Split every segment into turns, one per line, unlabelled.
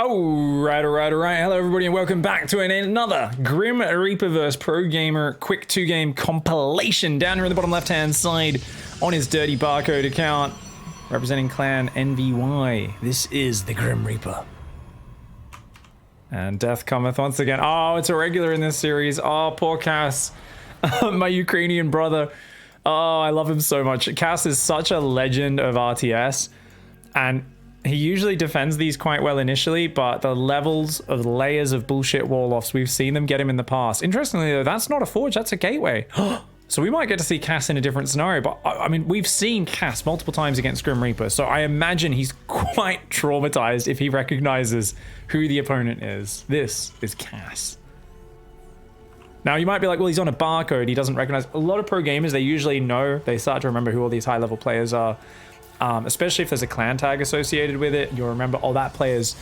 Alright. Hello everybody and welcome back to another Grim Reaperverse Pro Gamer quick 2-game compilation down here in the bottom left hand side on his dirty barcode account representing clan NVY. This is the Grim Reaper. And death cometh once again. Oh, it's a regular in this series. Oh, poor Cass. My Ukrainian brother. Oh, I love him so much. Cass is such a legend of RTS and he usually defends these quite well initially, but the levels of layers of bullshit wall-offs, we've seen them get him in the past. Interestingly though, that's not a forge, that's a gateway. So we might get to see Cass in a different scenario, but I mean, we've seen Cass multiple times against Grim Reaper, so I imagine he's quite traumatized if he recognizes who the opponent is. This is Cass. Now you might be like, well, he's on a barcode, he doesn't recognize. A lot of pro gamers, they usually know, they start to remember who all these high-level players are. Especially if there's a clan tag associated with it, you'll remember, oh, that player's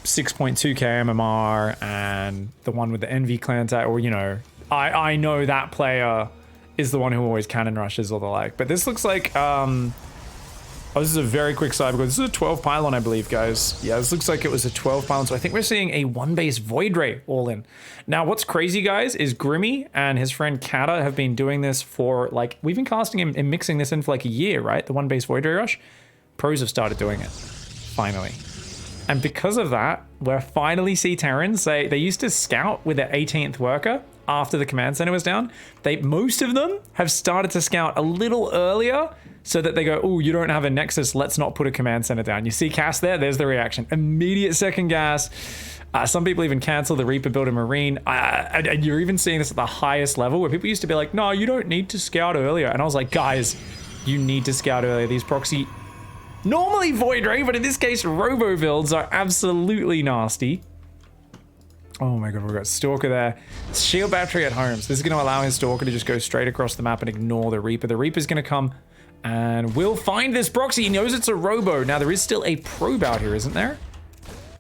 6.2k MMR and the one with the NV clan tag, or, you know, I know that player is the one who always cannon rushes or the like. But this looks like, oh, this is a very quick side because this is a 12 pylon, I believe, guys. Yeah, this looks like it was a 12 pylon, so I think we're seeing a 1-base Void Ray all in. Now, what's crazy, guys, is Grimmy and his friend Kata have been doing this for, like, we've been casting him and mixing this in for like a year, right? The 1-base Void Ray Rush. Pros have started doing it, finally. And because of that, we're finally see Terrans say, they used to scout with their 18th worker after the command center was down. Most of them have started to scout a little earlier so that they go, oh, you don't have a nexus, let's not put a command center down. You see Cass there, there's the reaction. Immediate second gas. Some people even cancel the Reaper build a Marine. And you're even seeing this at the highest level where people used to be like, no, you don't need to scout earlier. And I was like, guys, you need to scout earlier. These proxy, normally Void Ray, but in this case, Robo builds are absolutely nasty. Oh my god, we've got Stalker there. Shield battery at home. So this is going to allow his Stalker to just go straight across the map and ignore the Reaper. The Reaper's going to come and we'll find this proxy. He knows it's a Robo. Now there is still a probe out here, isn't there?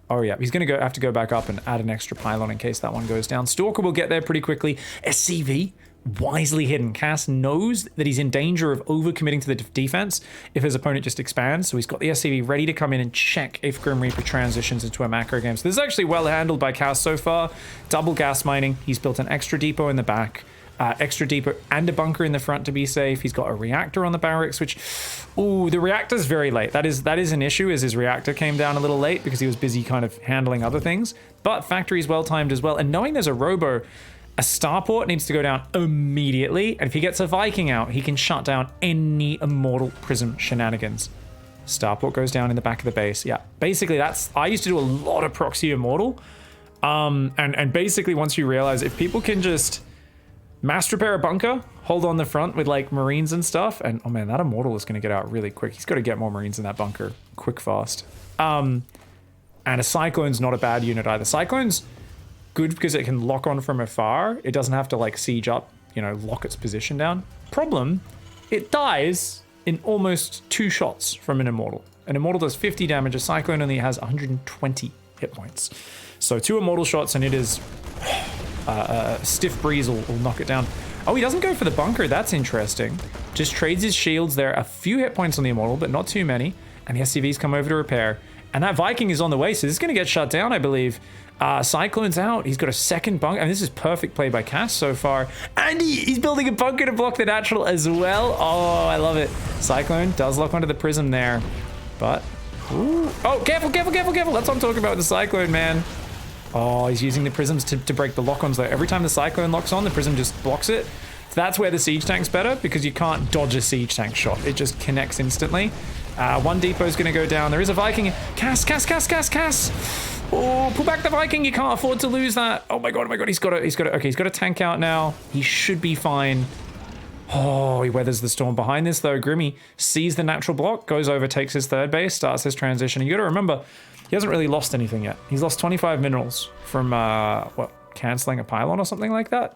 Oh yeah, he's going to have to go back up and add an extra pylon in case that one goes down. Stalker will get there pretty quickly. SCV, wisely hidden. Cass knows that he's in danger of overcommitting to the defense if his opponent just expands. So he's got the SCV ready to come in and check if Grim Reaper transitions into a macro game. So this is actually well handled by Cass so far. Double gas mining. He's built an extra depot in the back. Extra depot and a bunker in the front to be safe. He's got a reactor on the barracks, which, ooh, the reactor's very late. That is an issue, is his reactor came down a little late because he was busy kind of handling other things. But factory's well timed as well. And knowing there's a Robo, a starport needs to go down immediately. And if he gets a Viking out, he can shut down any Immortal Prism shenanigans. Starport goes down in the back of the base. Yeah, basically I used to do a lot of proxy Immortal. And basically once you realize if people can just mass repair a bunker, hold on the front with like Marines and stuff, and oh man, that Immortal is going to get out really quick. He's got to get more Marines in that bunker quick fast. And a Cyclone's not a bad unit either. Cyclone's good because it can lock on from afar. It doesn't have to like siege up, you know, lock its position down. Problem, it dies in almost 2 shots from an Immortal. An Immortal does 50 damage, a Cyclone only has 120 hit points. So 2 Immortal shots and it is stiff breeze will knock it down. Oh, he doesn't go for the bunker. That's interesting. Just trades his shields there. A few hit points on the Immortal, but not too many. And the SCVs come over to repair. And that Viking is on the way, so this is going to get shut down, I believe. Cyclone's out. He's got a second bunker. And this is perfect play by Cass so far. And he's building a bunker to block the natural as well. Oh, I love it. Cyclone does lock onto the prism there. But, ooh. Oh, careful. That's what I'm talking about with the Cyclone, man. Oh, he's using the prisms to break the lock-ons though. Every time the Cyclone locks on, the prism just blocks it. So that's where the siege tank's better because you can't dodge a siege tank shot. It just connects instantly. 1 depot's gonna go down. There is a Viking. Cass. Oh, pull back the Viking. You can't afford to lose that. Oh my god. He's got a tank out now. He should be fine. Oh, he weathers the storm. Behind this though, Grimmy sees the natural block, goes over, takes his 3rd base, starts his transition. And you gotta remember, he hasn't really lost anything yet. He's lost 25 minerals from, canceling a pylon or something like that.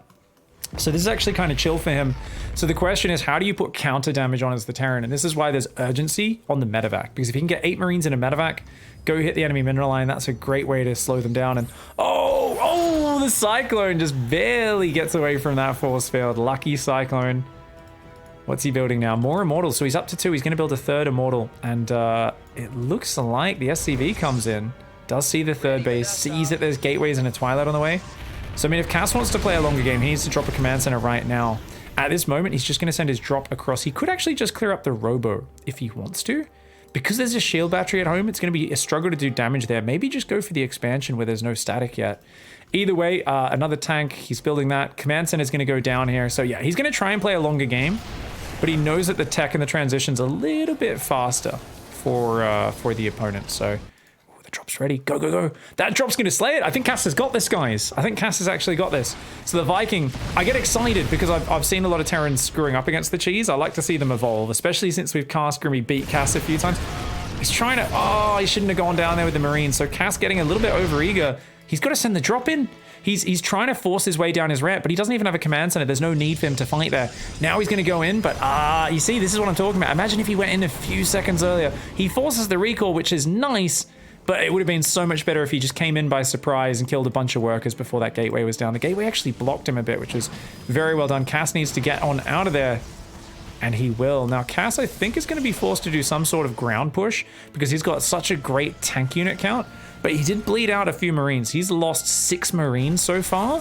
So this is actually kind of chill for him. So the question is, how do you put counter damage on as the Terran? And this is why there's urgency on the medevac. Because if you can get 8 Marines in a medevac, go hit the enemy mineral line, that's a great way to slow them down. And oh, the Cyclone just barely gets away from that force field. Lucky Cyclone. What's he building now? More Immortals. So he's up to 2. He's going to build a 3rd Immortal. And it looks like the SCV comes in. Does see the third base, sees that there's gateways and a Twilight on the way. So, I mean, if Cass wants to play a longer game, he needs to drop a command center right now. At this moment, he's just going to send his drop across. He could actually just clear up the Robo if he wants to. Because there's a shield battery at home, it's going to be a struggle to do damage there. Maybe just go for the expansion where there's no static yet. Either way, another tank, he's building that. Command center is going to go down here. So yeah, he's going to try and play a longer game, but he knows that the tech and the transition's a little bit faster for the opponent. So ooh, the drop's ready. Go, go, go. That drop's going to slay it. I think Cass has got this, guys. I think Cass has actually got this. So the Viking, I get excited because I've seen a lot of Terrans screwing up against the cheese. I like to see them evolve, especially since we've cast Grimmy beat Cass a few times. He's trying to, oh, he shouldn't have gone down there with the Marines. So Cass getting a little bit overeager. He's got to send the drop in. He's trying to force his way down his rep, but he doesn't even have a command center. There's no need for him to fight there. Now he's going to go in, but you see, this is what I'm talking about. Imagine if he went in a few seconds earlier. He forces the recall, which is nice, but it would have been so much better if he just came in by surprise and killed a bunch of workers before that gateway was down. The gateway actually blocked him a bit, which was very well done. Cass needs to get on out of there, and he will. Now, Cass, I think, is going to be forced to do some sort of ground push because he's got such a great tank unit count. But he did bleed out a few Marines. He's lost 6 Marines so far.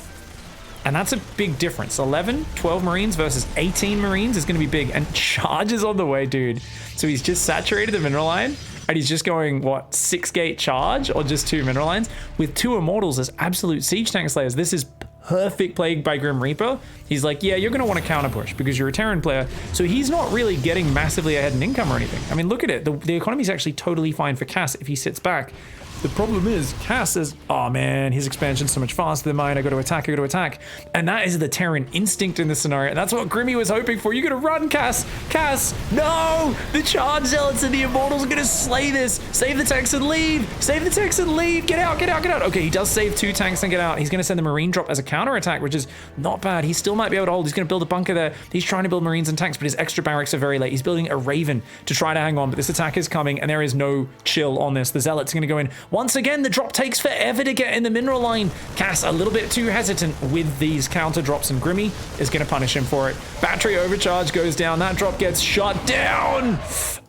And that's a big difference. 11, 12 Marines versus 18 Marines is going to be big. And charges on the way, dude. So he's just saturated the mineral line. And he's just going, what, 6 gate charge? Or just 2 mineral lines? With 2 Immortals as absolute siege tank slayers. This is perfect play by Grim Reaper. He's like, yeah, you're going to want to counter push because you're a Terran player. So he's not really getting massively ahead in income or anything. I mean, look at it. The economy is actually totally fine for Cass if he sits back. The problem is, Cass says, oh man, his expansion's so much faster than mine. I got to attack, I got to attack. And that is the Terran instinct in this scenario. And that's what Grimmy was hoping for. You got to run, Cass. Cass, no! The Charge Zealots and the Immortals are going to slay this. Save the tanks and leave. Save the tanks and leave. Get out, get out, get out. Okay, he does save 2 tanks and get out. He's going to send the Marine drop as a counter attack, which is not bad. He still might be able to hold. He's going to build a bunker there. He's trying to build Marines and tanks, but his extra barracks are very late. He's building a Raven to try to hang on, but this attack is coming and there is no chill on this. The Zealots are going to go in. Once again, the drop takes forever to get in the mineral line. Cass a little bit too hesitant with these counter drops, and Grimmy is going to punish him for it. Battery overcharge goes down. That drop gets shut down.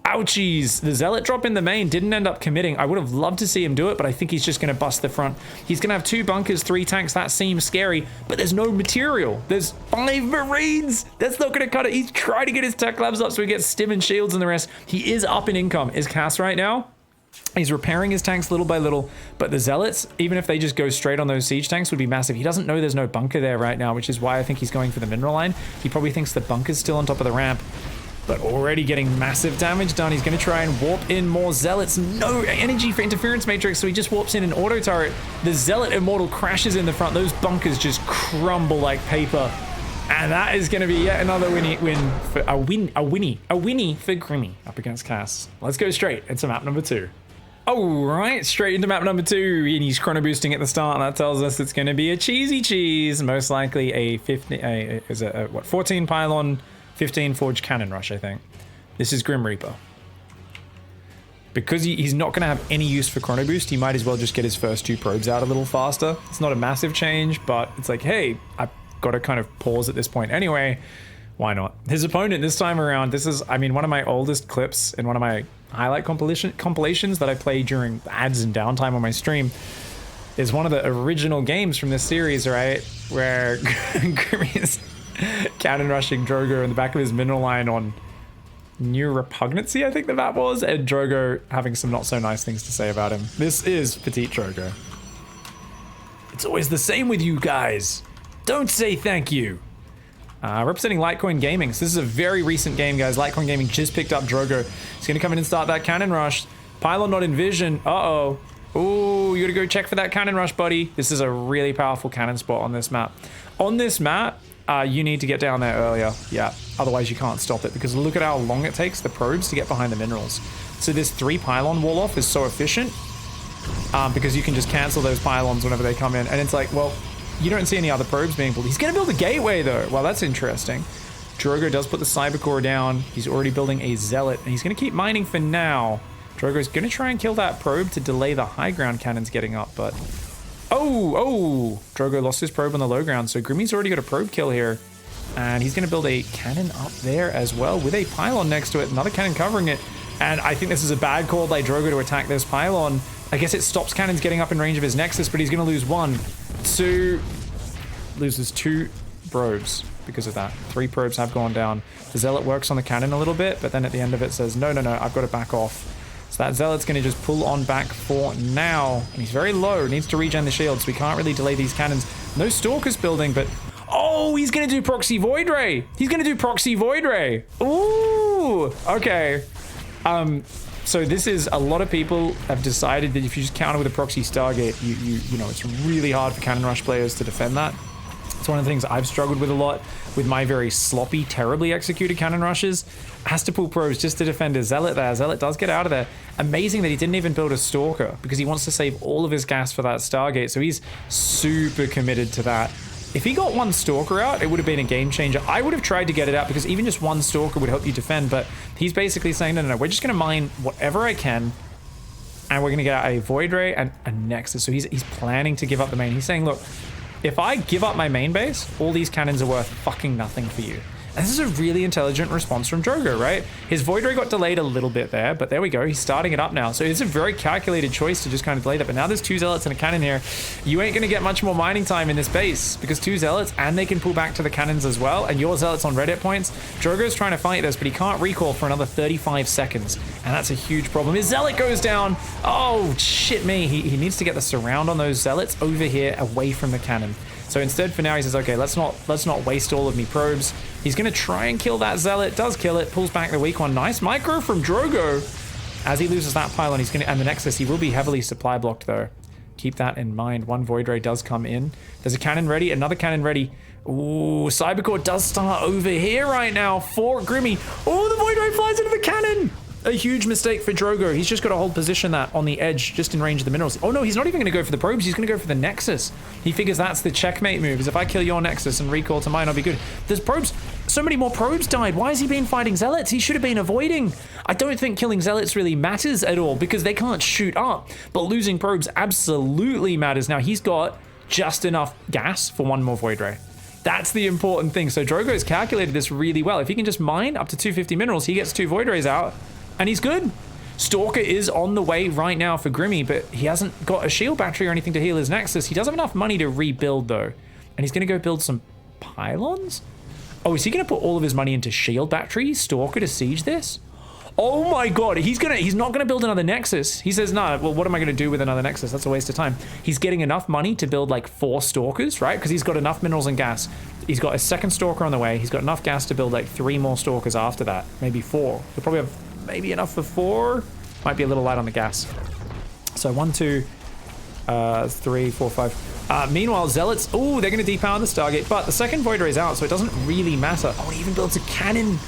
Ouchies. The Zealot drop in the main didn't end up committing. I would have loved to see him do it, but I think he's just going to bust the front. He's going to have 2 bunkers, 3 tanks. That seems scary, but there's no material. There's 5 Marines. That's not going to cut it. He's trying to get his tech labs up so he gets stim and shields and the rest. He is up in income. Is Cass right now? He's repairing his tanks little by little, but the Zealots, even if they just go straight on those siege tanks, would be massive. He doesn't know there's no bunker there right now, which is why I think he's going for the mineral line. He probably thinks the bunker's still on top of the ramp, but already getting massive damage done. He's going to try and warp in more Zealots. No energy for interference matrix, so he just warps in an auto turret. The Zealot Immortal crashes in the front. Those bunkers just crumble like paper. And that is going to be yet another winnie for Grimmy up against Cass. Let's go straight into map number 2. All right, straight into map number 2, and he's chrono boosting at the start. That tells us it's going to be a cheesy cheese, most likely a 14 pylon, 15 forge cannon rush. I think this is Grim Reaper. Because he's not going to have any use for chrono boost, he might as well just get his first 2 probes out a little faster. It's not a massive change, but it's like, hey, I've got to kind of pause at this point anyway. Why not? His opponent this time around, this is, I mean, one of my oldest clips in one of my highlight compilations that I play during ads and downtime on my stream, is one of the original games from this series, right? Where Grimmy is cannon rushing Drogo in the back of his mineral line on New Repugnancy, I think the map was, and Drogo having some not so nice things to say about him. This is Petite Drogo. It's always the same with you guys. Don't say thank you. Representing Litecoin Gaming. So this is a very recent game, guys. Litecoin Gaming just picked up Drogo. He's going to come in and start that cannon rush. Pylon not in vision. Uh-oh. Ooh, you got to go check for that cannon rush, buddy. This is a really powerful cannon spot on this map. On this map, you need to get down there earlier. Yeah, otherwise you can't stop it, because look at how long it takes the probes to get behind the minerals. So this 3 pylon wall off is so efficient because you can just cancel those pylons whenever they come in. And it's like, well, you don't see any other probes being built. He's going to build a gateway, though. Well, that's interesting. Drogo does put the cyber core down. He's already building a zealot, and he's going to keep mining for now. Drogo's going to try and kill that probe to delay the high ground cannons getting up, but... Oh! Drogo lost his probe on the low ground, so Grimmy's already got a probe kill here. And he's going to build a cannon up there as well, with a pylon next to it. Another cannon covering it. And I think this is a bad call by Drogo to attack this pylon, I guess it stops cannons getting up in range of his Nexus, but he's going to lose 1, 2, loses 2 probes because of that. 3 probes have gone down. The Zealot works on the cannon a little bit, but then at the end of it says, no, I've got to back off. So that Zealot's going to just pull on back for now. And he's very low, needs to regen the shield, so we can't really delay these cannons. No Stalkers building, but... Oh, he's going to do Proxy Void Ray. He's going to do Proxy Void Ray. Ooh, okay. So this is, a lot of people have decided that if you just counter with a Proxy Stargate, you know, it's really hard for Cannon Rush players to defend that. It's one of the things I've struggled with a lot with my very sloppy, terribly executed Cannon Rushes. Has to pull probes just to defend his Zealot there. Zealot does get out of there. Amazing that he didn't even build a Stalker because he wants to save all of his gas for that Stargate. So he's super committed to that. If he got 1 Stalker out, it would have been a game changer. I would have tried to get it out because even just 1 Stalker would help you defend. But he's basically saying, no, we're just going to mine whatever I can. And we're going to get out a Void Ray and a Nexus. So he's planning to give up the main. He's saying, look, if I give up my main base, all these cannons are worth fucking nothing for you. And this is a really intelligent response from Drogo, right? His Void Ray got delayed a little bit there, but there we go. He's starting it up now. So it's a very calculated choice to just kind of delay that. But now there's 2 Zealots and a cannon here. You ain't going to get much more mining time in this base because 2 Zealots and they can pull back to the cannons as well. And your Zealots on red hit points. Drogo's trying to fight this, but he can't recall for another 35 seconds. And that's a huge problem. His Zealot goes down. Oh, shit me. He needs to get the surround on those Zealots over here away from the cannon. So instead, for now, he says, okay, let's not waste all of me probes. He's going to try and kill that Zealot. Does kill it. Pulls back the weak one. Nice micro from Drogo. As he loses that pylon, he's going to... And the Nexus, he will be heavily supply blocked, though. Keep that in mind. 1 Void Ray does come in. There's a cannon ready. Another cannon ready. Ooh, Cybercore does start over here right now for Grimmy. Oh, the Void Ray flies into the cannon. A huge mistake for Drogo. He's just got to hold position that on the edge, just in range of the minerals. Oh no, he's not even going to go for the probes. He's going to go for the Nexus. He figures that's the checkmate move, is if I kill your Nexus and recall to mine, I'll be good. There's probes. So many more probes died. Why has he been fighting Zealots? He should have been avoiding. I don't think killing Zealots really matters at all because they can't shoot up. But losing probes absolutely matters. Now he's got just enough gas for 1 more Void Ray. That's the important thing. So Drogo's calculated this really well. If he can just mine up to 250 minerals, he gets 2 Void Rays out. And he's good. Stalker is on the way right now for Grimmy, but he hasn't got a shield battery or anything to heal his Nexus. He does have enough money to rebuild, though. And he's going to go build some pylons? Oh, is he going to put all of his money into shield batteries? Stalker to siege this? Oh my god, he's not going to build another Nexus. He says, nah, well, what am I going to do with another Nexus? That's a waste of time. He's getting enough money to build like 4 Stalkers, right? Because he's got enough minerals and gas. He's got a 2nd Stalker on the way. He's got enough gas to build like 3 more Stalkers after that. Maybe 4. He'll probably have maybe enough for 4. Might be a little light on the gas. So 1, 2, 3, 4, 5. Meanwhile, Zealots, oh, they're going to depower the Stargate, but the 2nd Void Ray is out, so it doesn't really matter. Oh, he even builds a cannon,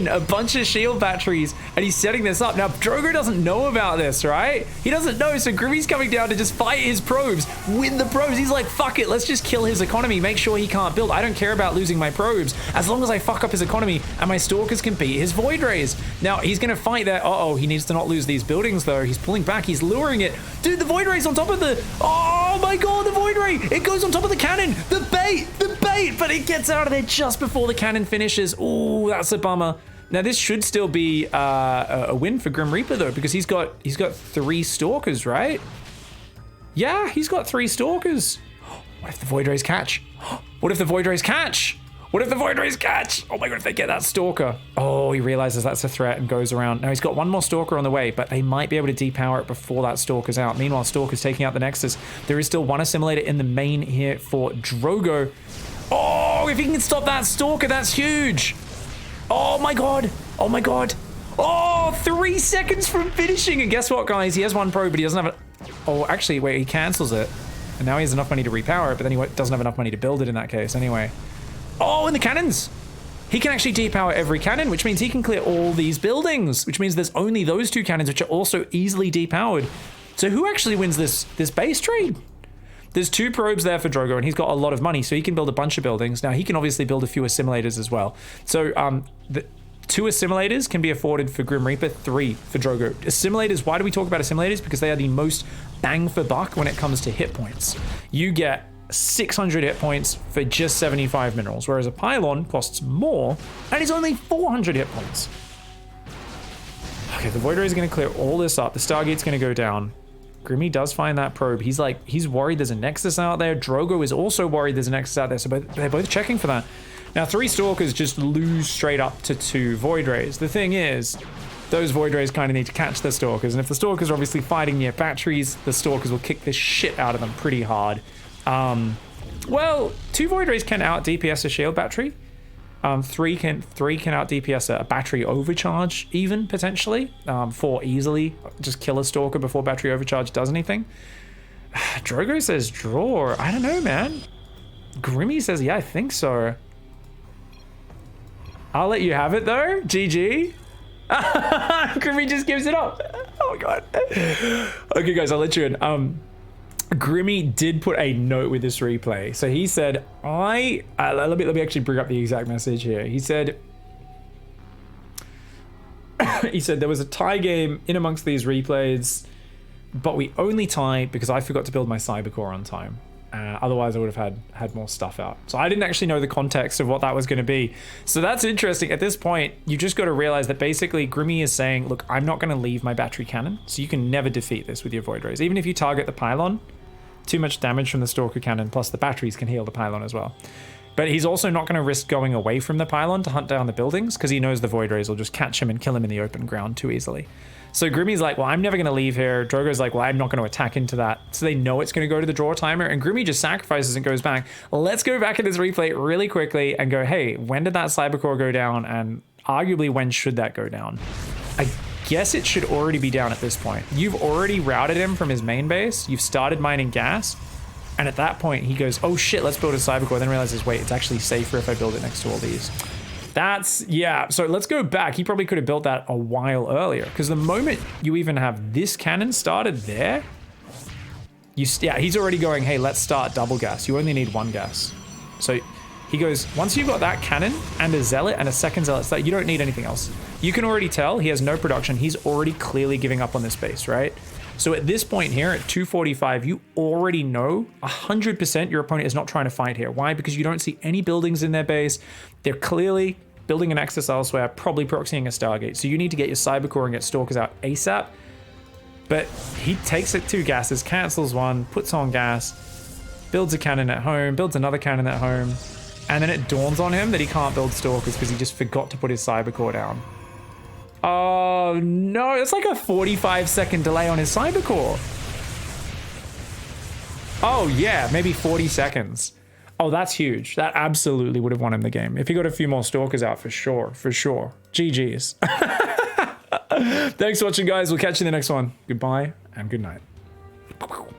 a bunch of shield batteries, and he's setting this up. Now, Drogo doesn't know about this, right? He doesn't know, so Grimmy's coming down to just fight his probes. With the probes, he's like, fuck it, let's just kill his economy, make sure he can't build. I don't care about losing my probes, as long as I fuck up his economy and my Stalkers can beat his Void Rays. Now, he's gonna fight there. Uh-oh, he needs to not lose these buildings, though. He's pulling back, he's luring it. Dude, the Void Ray's on top of the... Oh my god, the Void Ray! It goes on top of the cannon! The bait! But it gets out of there just before the cannon finishes. Ooh, that's a bummer. Now this should still be a win for Grim Reaper though, because he's got 3 Stalkers, right? Yeah, he's got 3 Stalkers. What if the Void Rays catch? What if the Void Rays catch? What if the Void Rays catch? Oh my god, if they get that Stalker. Oh, he realizes that's a threat and goes around. Now he's got 1 more Stalker on the way, but they might be able to depower it before that Stalker's out. Meanwhile, Stalker's taking out the Nexus. There is still 1 assimilator in the main here for Drogo. Oh, if he can stop that Stalker, that's huge. Oh my god. Oh my god. Oh, 3 seconds from finishing. And guess what, guys? He has 1 probe, but he doesn't have it. Oh, actually, wait, he cancels it. And now he has enough money to repower it, but then he doesn't have enough money to build it in that case anyway. Oh, and the cannons. He can actually depower every cannon, which means he can clear all these buildings, which means there's only those 2 cannons, which are also easily depowered. So who actually wins this base trade? There's 2 probes there for Drogo, and he's got a lot of money, so he can build a bunch of buildings. Now, he can obviously build a few assimilators as well. So, the 2 assimilators can be afforded for Grim Reaper, 3 for Drogo. Assimilators, why do we talk about assimilators? Because they are the most bang for buck when it comes to hit points. You get 600 hit points for just 75 minerals, whereas a pylon costs more, and is only 400 hit points. Okay, the Void Ray is going to clear all this up. The Stargate's going to go down. Grimmy does find that probe. He's like, he's worried there's a Nexus out there. Drogo is also worried there's a Nexus out there. So they're both checking for that. Now, 3 Stalkers just lose straight up to 2 Void Rays. The thing is, those Void Rays kind of need to catch the Stalkers. And if the Stalkers are obviously fighting near batteries, the Stalkers will kick the shit out of them pretty hard. Well, 2 Void Rays can out DPS a shield battery. 3 can out DPS a battery overcharge, even potentially. 4 easily just kill a Stalker before battery overcharge does anything. Drogo says draw. I don't know, man. Grimmy says, yeah, I think so. I'll let you have it though. GG. Grimmy just gives it up. Oh my god. Okay, guys, I'll let you in. Grimmy did put a note with this replay. So he said, let me actually bring up the exact message here. He said, there was a tie game in amongst these replays, but we only tie because I forgot to build my Cybercore on time. Otherwise I would have had more stuff out. So I didn't actually know the context of what that was going to be. So that's interesting. At this point, you just got to realize that basically Grimmy is saying, look, I'm not going to leave my battery cannon. So you can never defeat this with your Void Rays. Even if you target the pylon, too much damage from the Stalker cannon, plus the batteries can heal the pylon as well. But he's also not going to risk going away from the pylon to hunt down the buildings because he knows the Void Rays will just catch him and kill him in the open ground too easily. So Grimmy's like, well, I'm never going to leave here. Drogo's like, well, I'm not going to attack into that. So they know it's going to go to the draw timer, and Grimmy just sacrifices and goes back. Let's go back in this replay really quickly and go, hey, when did that Cybercore go down? And arguably, when should that go down? I guess it should already be down at this point. You've already routed him from his main base. You've started mining gas. And at that point, he goes, oh shit, let's build a Cybercore. Then realizes, wait, it's actually safer if I build it next to all these. That's, yeah, so let's go back. He probably could have built that a while earlier, because the moment you even have this cannon started there, yeah, he's already going, hey, let's start double gas. You only need 1 gas. So he goes, once you've got that cannon and a zealot and a second zealot, so you don't need anything else. You can already tell he has no production. He's already clearly giving up on this base, right? So at this point here at 245, you already know 100% your opponent is not trying to fight here. Why? Because you don't see any buildings in their base. They're clearly building an Nexus elsewhere, probably proxying a Stargate. So you need to get your Cybercore and get Stalkers out ASAP. But he takes it 2 gases, cancels 1, puts on gas, builds a cannon at home, builds another cannon at home, and then it dawns on him that he can't build Stalkers because he just forgot to put his Cybercore down. Oh no, it's like a 45-second delay on his Cybercore. Oh yeah, maybe 40 seconds. Oh, that's huge. That absolutely would have won him the game. If he got a few more Stalkers out, for sure, for sure. GG's. Thanks for watching, guys. We'll catch you in the next one. Goodbye and good night.